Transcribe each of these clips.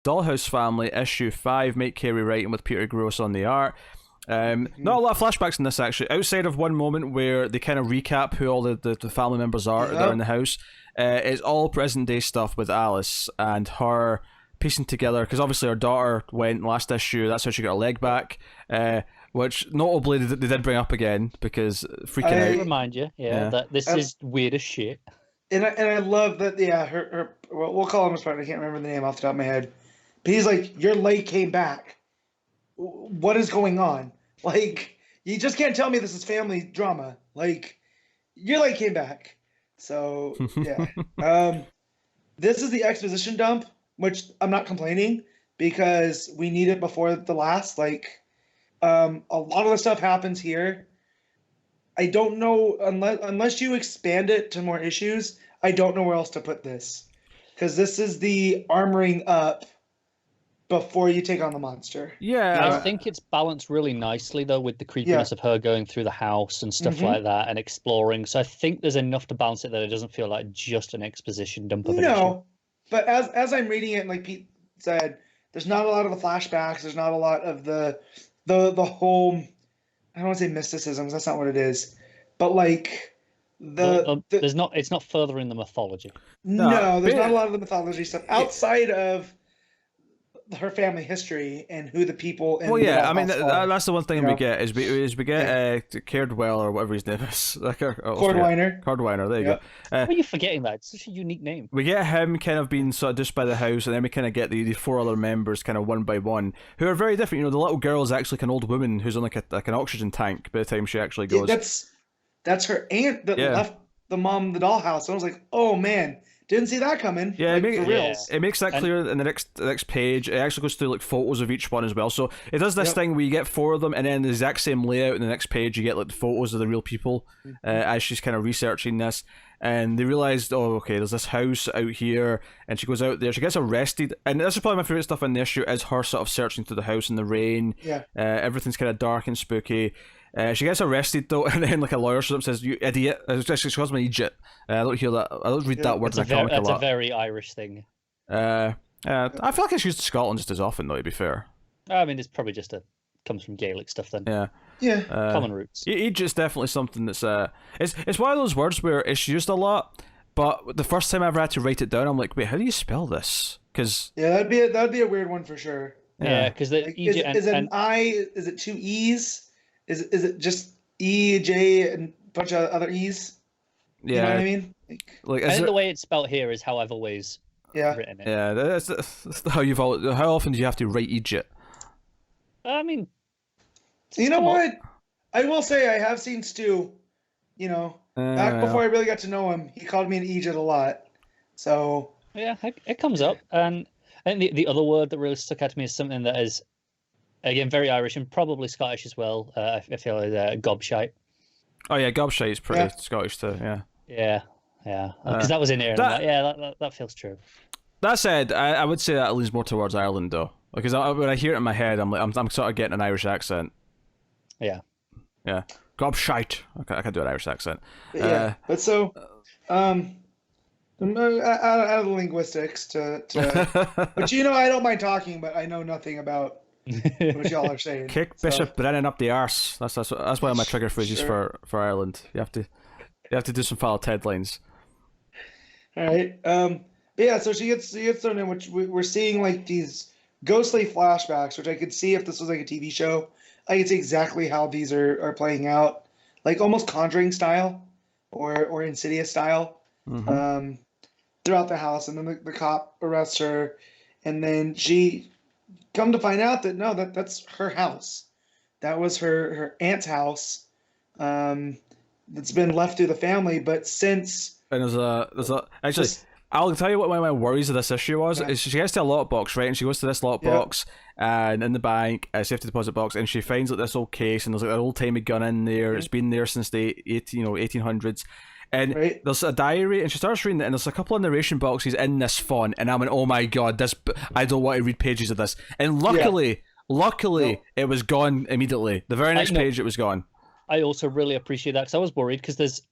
Dollhouse Family, issue 5, Mike Carey writing with Peter Gross on the art. Not a lot of flashbacks in this, actually, outside of one moment where they kind of recap who all the family members are that are in the house. It's all present day stuff with Alice and her piecing together, because obviously her daughter went last issue, that's how she got her leg back, which notably they did bring up again, because freaking out. Remind you, that this is weird as shit. And I love that, her well, we'll call him a I can't remember the name off the top of my head, but he's like, your leg came back. What is going on? Like, you just can't tell me this is family drama. Like, your leg came back. So, yeah. This is the exposition dump, which I'm not complaining, because we need it before the last. Like, a lot of the stuff happens here. I don't know, unless you expand it to more issues, I don't know where else to put this. Because this is the armoring up before you take on the monster. Yeah. I think it's balanced really nicely, though, with the creepiness of her going through the house and stuff like that and exploring. So I think there's enough to balance it that it doesn't feel like just an exposition dump of an issue. But as I'm reading it, like Pete said, there's not a lot of the flashbacks. There's not a lot of the whole, I don't want to say mysticism, that's not what it is. But like it's not furthering the mythology. No, there's not a lot of the mythology stuff outside of her family history and who the people in I mean that's the one thing we get is we get Cardwell or whatever his name is, like Cordweiner, there you go. Why are you forgetting that? It's such a unique name. We get him kind of being sort of just by the house, and then we kind of get the 4 other members kind of one by one who are very different. The little girl is actually like an old woman who's on like an oxygen tank by the time she actually goes. That's her aunt that left the mom the dollhouse. I was like, oh man, didn't see that coming. Yeah, like, it makes that clear in the next page. It actually goes through like photos of each one as well. So it does this thing where you get 4 of them, and then the exact same layout in the next page. You get like the photos of the real people as she's kind of researching this. And they realized, there's this house out here, and she goes out there. She gets arrested, and this is probably my favorite stuff in the issue is her sort of searching through the house in the rain. Everything's kind of dark and spooky. She gets arrested though, and then like a lawyer shows up and says, "You idiot!" She calls me an idiot. I don't hear that. I don't read that word in the comic a lot. That's a very Irish thing. I feel like it's used in Scotland just as often, though. To be fair, I mean, it's probably just comes from Gaelic stuff then. Common roots. Idiot's definitely something that's it's one of those words where it's used a lot, but the first time I ever had to write it down, I'm like, wait, how do you spell this? Because that'd be a weird one for sure. Yeah, because is it an I? Is it 2 E's? Is it just E, J, and a bunch of other E's? Yeah. You know what I mean? I think the way it's spelled here is how I've always written it. Yeah, that's how you've always... How often do you have to write idiot? I mean... You know what? I will say I have seen Stu, back before I really got to know him, he called me an idiot a lot. So... Yeah, it comes up. And I think the other word that really stuck out to me is something that is... Again, very Irish and probably Scottish as well. I feel like gobshite. Oh yeah, gobshite is pretty Scottish too. Yeah. Because that was in here. That feels true. That said, I would say that leans more towards Ireland though, because when I hear it in my head, I'm sort of getting an Irish accent. Yeah. Gobshite. I can do an Irish accent. But so, out of the linguistics but I don't mind talking, but I know nothing about what y'all are saying. Kick Bishop Brennan up the arse. That's one of my trigger phrases for Ireland. You have to do some foul Ted lines. All right. So she gets thrown in, which we're seeing like these ghostly flashbacks, which I could see if this was like a TV show. I could see exactly how these are playing out, like almost Conjuring style, or Insidious style, throughout the house, and then the cop arrests her, and then she. Come to find out that that's her house. That was her aunt's house. That's been left to the family, but since there's a actually. I'll tell you what one of my worries of this issue was. Is she gets to a lockbox, right? And she goes to this lockbox, and in the bank, a safety deposit box, and she finds like this old case, and there's like an old timey gun in there. It's been there since the 1800s. And there's a diary, and she starts reading it, and there's a couple of narration boxes in this font, and I went, oh my god, I don't want to read pages of this. And luckily, it was gone immediately. The very next page, it was gone. I also really appreciate that, because I was worried, because there's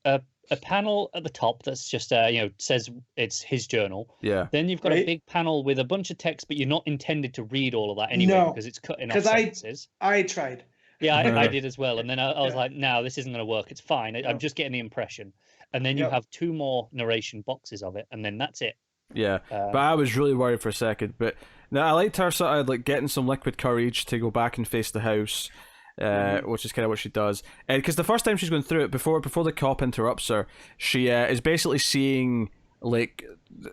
a panel at the top that's just says it's his journal. Yeah. Then you've got a Right. big panel with a bunch of text, but you're not intended to read all of that anyway No, because it's cutting off because sentences. I tried. Yeah, I did as well. And then I was Yeah. like, no, this isn't going to work. It's fine. No. I'm just getting the impression. And then you Yep. have 2 more narration boxes of it, and then that's it. Yeah, but I was really worried for a second. But no, I liked her sort of like getting some liquid courage to go back and face the house, which is kind of what she does. And because the first time she's going through it, before the cop interrupts her, she is basically seeing like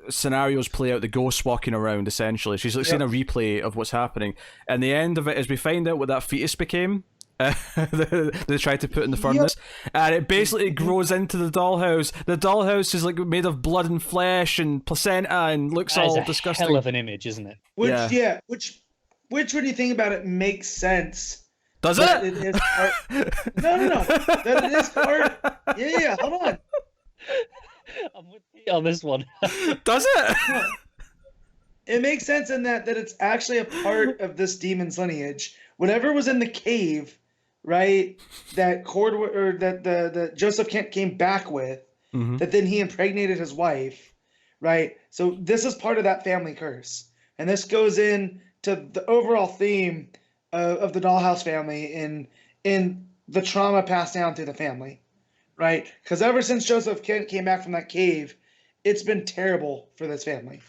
scenarios play out, the ghosts walking around. Essentially, she's like seeing a replay of what's happening. And the end of it is we find out what that fetus became. They tried to put in the furnace, and it basically grows into the dollhouse. The dollhouse is like made of blood and flesh and placenta and looks That is all a disgusting. hell of an image, isn't it? Which when you think about it makes sense. Does that it? is part... No. That it is part. Yeah. Hold on. I'm with you on this one. Does it? It makes sense in that it's actually a part of this demon's lineage. Whatever was in the cave, right? That that Joseph Kent came back with, that then he impregnated his wife, right? So this is part of that family curse, and this goes in to the overall theme of the Dollhouse family in the trauma passed down through the family, right? Because ever since Joseph Kent came back from that cave, it's been terrible for this family,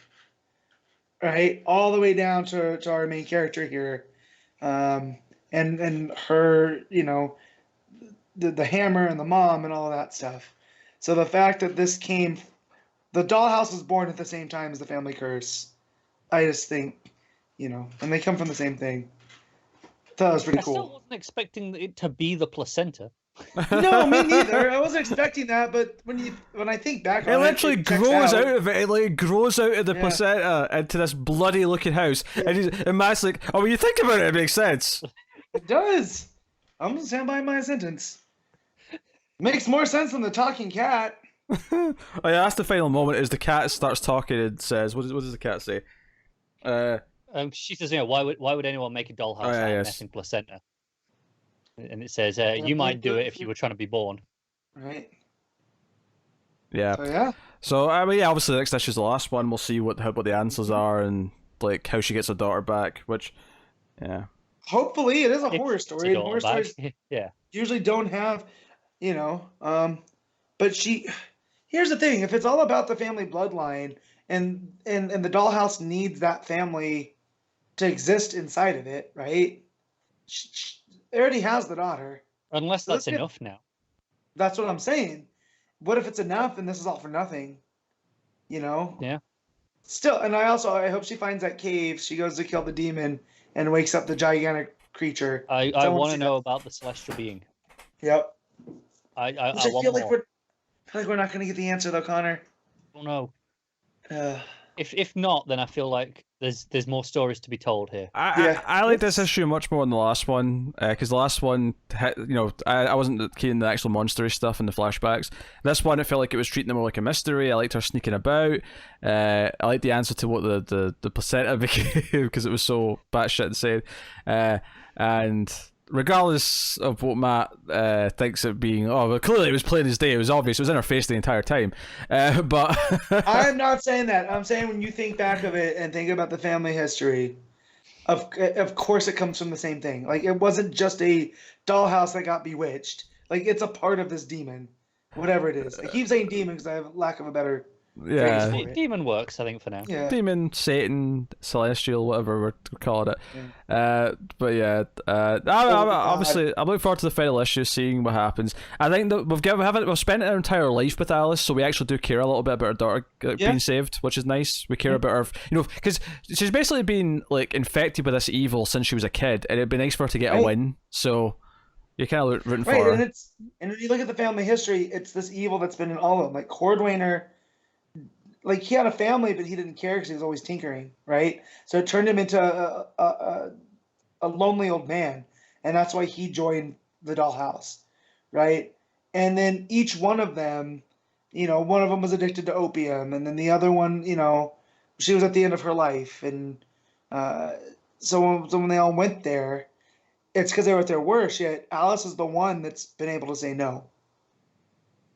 right? All the way down to our main character here. And her, the hammer and the mom and all of that stuff. So the fact that the dollhouse was born at the same time as the family curse, I just think, and they come from the same thing. I thought it was pretty I cool. still wasn't expecting it to be the placenta. No, me neither. I wasn't expecting that, but when I think back on It it, literally checks grows out of it. It like grows out of the Yeah. placenta into this bloody looking house, and Matt's like, "Oh, when you think about it, it makes sense." It does. I'm gonna stand by my sentence. Makes more sense than the talking cat. Oh yeah, that's the final moment. Is the cat starts talking and says, "What does the cat say?" She says, why would anyone make a dollhouse out of yes. messing placenta? And it says, you might do it if you were trying to be born. Right. Yeah. So yeah. So obviously the next issue's the last one. We'll see what the answers are and like how she gets her daughter back. Which, yeah. Hopefully, it is a horror It's story. a And daughter horror back. stories Yeah. usually don't have, but here's the thing: if it's all about the family bloodline, and the dollhouse needs that family to exist inside of it, right? It already has the daughter. Unless So that's let's get- enough now. That's what I'm saying. What if it's enough and this is all for nothing? Yeah. Still, and I hope she finds that cave. She goes to kill the demon and wakes up the gigantic creature. I wanna want to see know that. about the celestial being. Yep. I Which want I feel like more. we're not going to get the answer though, Connor. Oh no. Uh, If not, then I feel like there's more stories to be told here. I like this issue much more than the last one because the last one, I wasn't keen on the actual monstery stuff and the flashbacks. This one, it felt like it was treating them more like a mystery. I liked her sneaking about. I liked the answer to what the placenta became because it was so batshit insane. And regardless of what Matt thinks it being, clearly it was plain as day. It was obvious. It was in her face the entire time. But I'm not saying that. I'm saying when you think back of it and think about the family history, of course it comes from the same thing. Like it wasn't just a dollhouse that got bewitched. Like it's a part of this demon, whatever it is. I keep saying demon because I have lack of a better. yeah, for it. Demon works, I think, for now. Yeah. demon, Satan, celestial, whatever we're calling it. But yeah, obviously, I'm looking forward to the final issue, seeing what happens. I think that we've spent our entire life with Alice, so we actually do care a little bit about her daughter being saved, which is nice. We care about her, because she's basically been like infected with this evil since she was a kid, and it'd be nice for her to get a win. So you're kind of rooting for her. And when you look at the family history, it's this evil that's been in all of them. Like Cordwainer, like he had a family, but he didn't care because he was always tinkering, right? So it turned him into a lonely old man, and that's why he joined the dollhouse, right? And then each one of them, one of them was addicted to opium, and then the other one, she was at the end of her life, and so when they all went there, it's because they were at their worst. Yet Alice is the one that's been able to say no.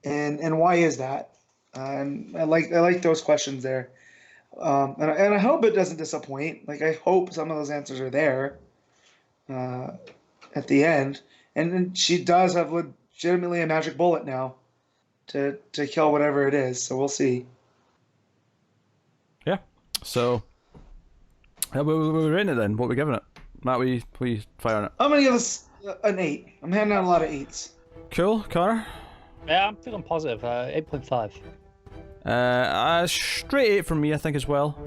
and why is that? And I like those questions there. And I hope it doesn't disappoint. Like, I hope some of those answers are there at the end. And then she does have legitimately a magic bullet now to kill whatever it is. So we'll see. Yeah. So, we're rating it then. What are we giving it? Matt, we fire on it. I'm gonna give this an 8. I'm handing out a lot of 8s. Cool, Connor. Yeah, I'm feeling positive. 8.5. Straight 8 from me, I think, as well.